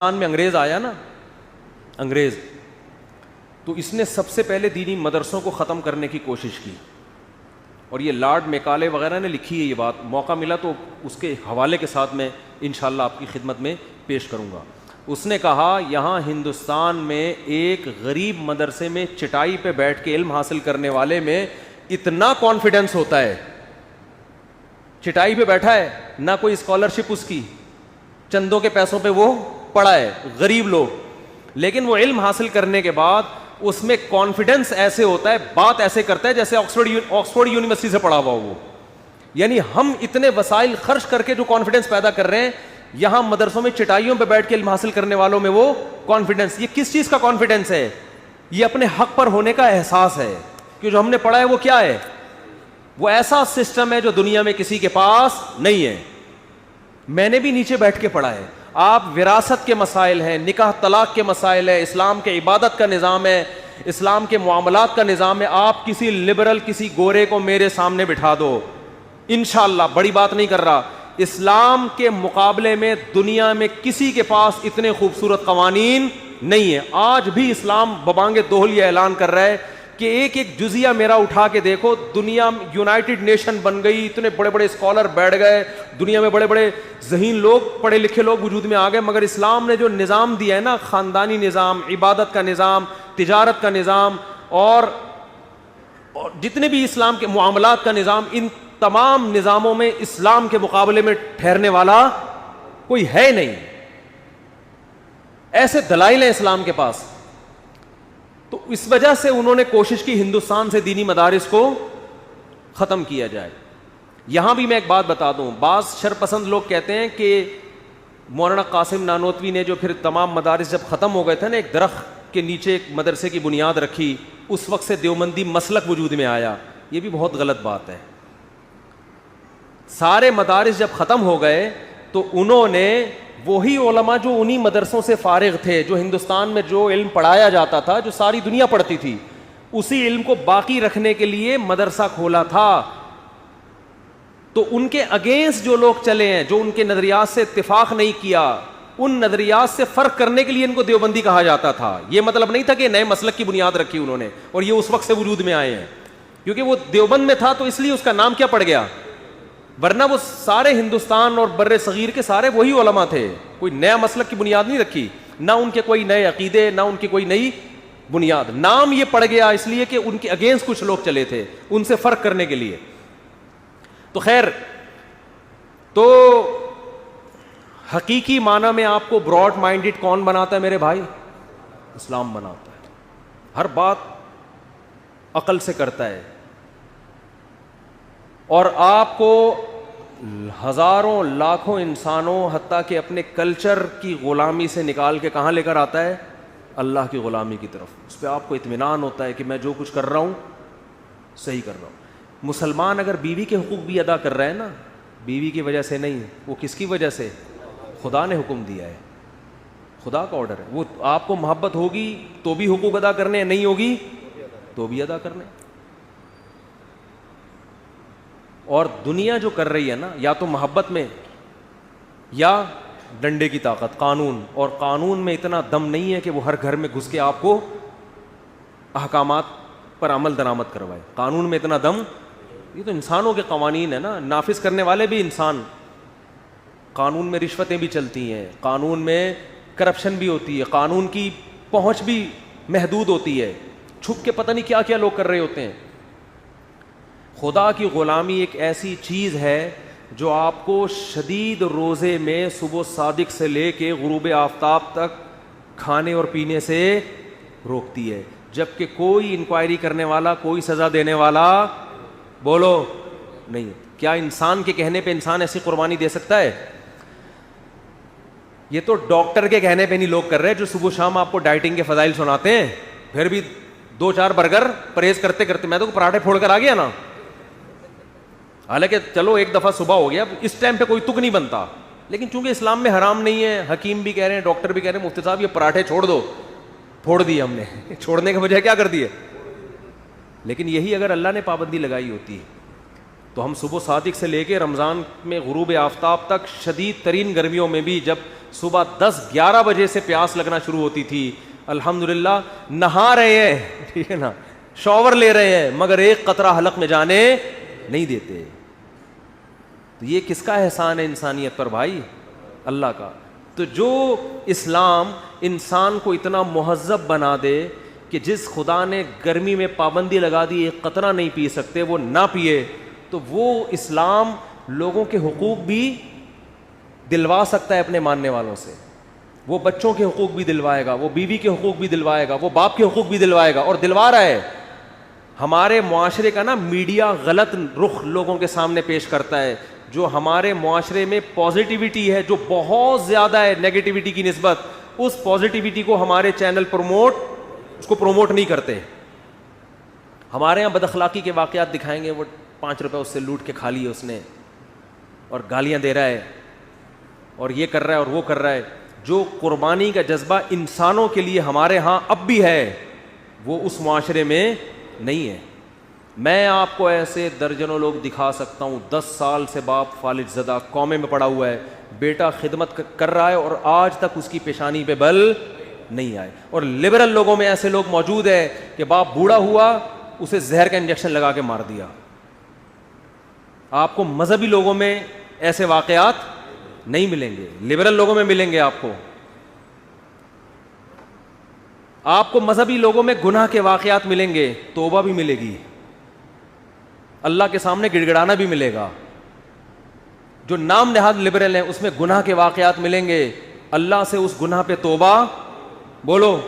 میں انگریز آیا نا، انگریز، تو اس نے سب سے پہلے دینی مدرسوں کو ختم کرنے کی کوشش کی، اور یہ لارڈ میکالے وغیرہ نے لکھی ہے یہ بات، موقع ملا تو اس کے حوالے کے ساتھ میں انشاءاللہ آپ کی خدمت میں پیش کروں گا۔ اس نے کہا یہاں ہندوستان میں ایک غریب مدرسے میں چٹائی پہ بیٹھ کے علم حاصل کرنے والے میں اتنا کانفیڈنس ہوتا ہے، چٹائی پہ بیٹھا ہے، نہ کوئی اسکالرشپ اس کی، چندوں کے پیسوں پہ وہ پڑھا ہے، غریب لوگ، لیکن وہ علم حاصل کرنے کے بعد اس میں کانفیڈنس ایسے ہوتا ہے، بات ایسے کرتا ہے جیسے آکسفورڈ یونیورسٹی سے پڑھا ہوا وہ۔ یعنی ہم اتنے وسائل خرچ کر کے جو کانفیڈنس پیدا کر رہے ہیں، یہاں مدرسوں میں چٹائیوں پہ بیٹھ کے علم حاصل کرنے والوں میں وہ کانفیڈنس، یہ کس چیز کا کانفیڈنس ہے؟ یہ اپنے حق پر ہونے کا احساس ہے کہ جو ہم نے پڑھا ہے وہ کیا ہے، وہ ایسا سسٹم ہے جو دنیا میں کسی کے پاس نہیں ہے۔ میں نے بھی نیچے بیٹھ کے پڑھا ہے، آپ وراثت کے مسائل ہیں، نکاح طلاق کے مسائل ہے، اسلام کے عبادت کا نظام ہے، اسلام کے معاملات کا نظام ہے، آپ کسی لبرل کسی گورے کو میرے سامنے بٹھا دو، انشاءاللہ، بڑی بات نہیں کر رہا، اسلام کے مقابلے میں دنیا میں کسی کے پاس اتنے خوبصورت قوانین نہیں ہیں۔ آج بھی اسلام ببانگ دوہل یہ اعلان کر رہا ہے کہ ایک ایک جزیہ میرا اٹھا کے دیکھو، دنیا یونائٹڈ نیشن بن گئی، اتنے بڑے بڑے اسکالر بیٹھ گئے، دنیا میں بڑے بڑے ذہین لوگ، پڑھے لکھے لوگ وجود میں آ گئے، مگر اسلام نے جو نظام دیا ہے نا، خاندانی نظام، عبادت کا نظام، تجارت کا نظام، اور جتنے بھی اسلام کے معاملات کا نظام، ان تمام نظاموں میں اسلام کے مقابلے میں ٹھہرنے والا کوئی ہے نہیں۔ ایسے دلائل ہیں اسلام کے پاس، تو اس وجہ سے انہوں نے کوشش کی ہندوستان سے دینی مدارس کو ختم کیا جائے۔ یہاں بھی میں ایک بات بتا دوں، بعض شرپسند لوگ کہتے ہیں کہ مولانا قاسم نانوتوی نے جو پھر تمام مدارس جب ختم ہو گئے تھے نا، ایک درخت کے نیچے ایک مدرسے کی بنیاد رکھی، اس وقت سے دیوبندی مسلک وجود میں آیا، یہ بھی بہت غلط بات ہے۔ سارے مدارس جب ختم ہو گئے تو انہوں نے وہی علماء جو انہی مدرسوں سے فارغ تھے، جو ہندوستان میں جو علم پڑھایا جاتا تھا، جو ساری دنیا پڑھتی تھی، اسی علم کو باقی رکھنے کے لیے مدرسہ کھولا تھا۔ تو ان کے اگینسٹ جو لوگ چلے ہیں، جو ان کے نظریات سے اتفاق نہیں کیا، ان نظریات سے فرق کرنے کے لیے ان کو دیوبندی کہا جاتا تھا۔ یہ مطلب نہیں تھا کہ نئے مسلک کی بنیاد رکھی انہوں نے اور یہ اس وقت سے وجود میں آئے ہیں، کیونکہ وہ دیوبند میں تھا تو اس لیے اس کا نام کیا پڑ گیا، ورنہ وہ سارے ہندوستان اور بر صغیر کے سارے وہی علماء تھے، کوئی نیا مسلک کی بنیاد نہیں رکھی، نہ ان کے کوئی نئے عقیدے، نہ ان کی کوئی نئی بنیاد، نام یہ پڑ گیا اس لیے کہ ان کے اگینسٹ کچھ لوگ چلے تھے ان سے فرق کرنے کے لیے۔ تو خیر، تو حقیقی معنی میں آپ کو براڈ مائنڈڈ کون بناتا ہے میرے بھائی؟ اسلام بناتا ہے، ہر بات عقل سے کرتا ہے، اور آپ کو ہزاروں لاکھوں انسانوں، حتیٰ کہ اپنے کلچر کی غلامی سے نکال کے کہاں لے کر آتا ہے؟ اللہ کی غلامی کی طرف۔ اس پہ آپ کو اطمینان ہوتا ہے کہ میں جو کچھ کر رہا ہوں صحیح کر رہا ہوں۔ مسلمان اگر بیوی کے حقوق بھی ادا کر رہے ہیں نا، بیوی کی وجہ سے نہیں، وہ کس کی وجہ سے؟ خدا نے حکم دیا ہے، خدا کا آرڈر ہے، وہ آپ کو محبت ہوگی تو بھی حقوق ادا کرنے ہیں، نہیں ہوگی تو بھی ادا کرنے۔ اور دنیا جو کر رہی ہے نا، یا تو محبت میں یا ڈنڈے کی طاقت، قانون، اور قانون میں اتنا دم نہیں ہے کہ وہ ہر گھر میں گھس کے آپ کو احکامات پر عمل درآمد کروائے۔ قانون میں اتنا دم، یہ تو انسانوں کے قوانین ہیں نا، نافذ کرنے والے بھی انسان، قانون میں رشوتیں بھی چلتی ہیں، قانون میں کرپشن بھی ہوتی ہے، قانون کی پہنچ بھی محدود ہوتی ہے، چھپ کے پتہ نہیں کیا کیا لوگ کر رہے ہوتے ہیں۔ خدا کی غلامی ایک ایسی چیز ہے جو آپ کو شدید روزے میں صبح صادق سے لے کے غروب آفتاب تک کھانے اور پینے سے روکتی ہے، جبکہ کوئی انکوائری کرنے والا، کوئی سزا دینے والا بولو نہیں۔ کیا انسان کے کہنے پہ انسان ایسی قربانی دے سکتا ہے؟ یہ تو ڈاکٹر کے کہنے پہ نہیں لوگ کر رہے جو صبح شام آپ کو ڈائٹنگ کے فضائل سناتے ہیں، پھر بھی 2-4 برگر پرہیز کرتے کرتے، میں تو پراٹھے پھوڑ کر آ گیا نا، حالانکہ چلو ایک دفعہ صبح ہو گیا، اس ٹائم پہ کوئی تک نہیں بنتا، لیکن چونکہ اسلام میں حرام نہیں ہے، حکیم بھی کہہ رہے ہیں، ڈاکٹر بھی کہہ رہے ہیں، مفتی صاحب یہ پراٹھے چھوڑ دو، پھوڑ دیے ہم نے، چھوڑنے کے بجائے کیا کر دیے۔ لیکن یہی اگر اللہ نے پابندی لگائی ہوتی تو ہم صبح صادق سے لے کے رمضان میں غروب آفتاب تک شدید ترین گرمیوں میں بھی جب صبح 10-11 بجے سے پیاس لگنا شروع ہوتی تھی، الحمدللہ نہا رہے ہیں، ٹھیک ہے نا، شاور لے رہے ہیں، مگر ایک قطرہ حلق میں جانے نہیں دیتے. تو یہ کس کا احسان ہے انسانیت پر بھائی؟ اللہ کا. تو جو اسلام انسان کو اتنا مہذب بنا دے کہ جس خدا نے گرمی میں پابندی لگا دی ایک قطرہ نہیں پی سکتے وہ نہ پیے، تو وہ اسلام لوگوں کے حقوق بھی دلوا سکتا ہے اپنے ماننے والوں سے. وہ بچوں کے حقوق بھی دلوائے گا، وہ بیوی کے حقوق بھی دلوائے گا، وہ باپ کے حقوق بھی دلوائے گا، اور دلوا رہا ہے. ہمارے معاشرے کا نا میڈیا غلط رخ لوگوں کے سامنے پیش کرتا ہے. جو ہمارے معاشرے میں پازیٹیوٹی ہے جو بہت زیادہ ہے نیگیٹیوٹی کی نسبت، اس پازیٹیوٹی کو ہمارے چینل اس کو پروموٹ نہیں کرتے. ہمارے یہاں بد اخلاقی کے واقعات دکھائیں گے، وہ 5 روپے اس سے لوٹ کے کھا لیے اس نے، اور گالیاں دے رہا ہے، اور یہ کر رہا ہے اور وہ کر رہا ہے. جو قربانی کا جذبہ انسانوں کے لیے ہمارے ہاں اب بھی ہے، وہ اس معاشرے میں نہیں ہے. میں آپ کو ایسے درجنوں لوگ دکھا سکتا ہوں، 10 سال سے باپ فالج زدہ قومے میں پڑا ہوا ہے، بیٹا خدمت کر رہا ہے اور آج تک اس کی پیشانی پہ بل نہیں آئے. اور لبرل لوگوں میں ایسے لوگ موجود ہیں کہ باپ بوڑھا ہوا اسے زہر کا انجیکشن لگا کے مار دیا. آپ کو مذہبی لوگوں میں ایسے واقعات نہیں ملیں گے، لبرل لوگوں میں ملیں گے. آپ کو مذہبی لوگوں میں گناہ کے واقعات ملیں گے، توبہ بھی ملے گی، اللہ کے سامنے گڑ گڑانا بھی ملے گا. جو نام نہاد لبرل ہیں اس میں گناہ کے واقعات ملیں گے، اللہ سے اس گناہ پہ توبہ بولو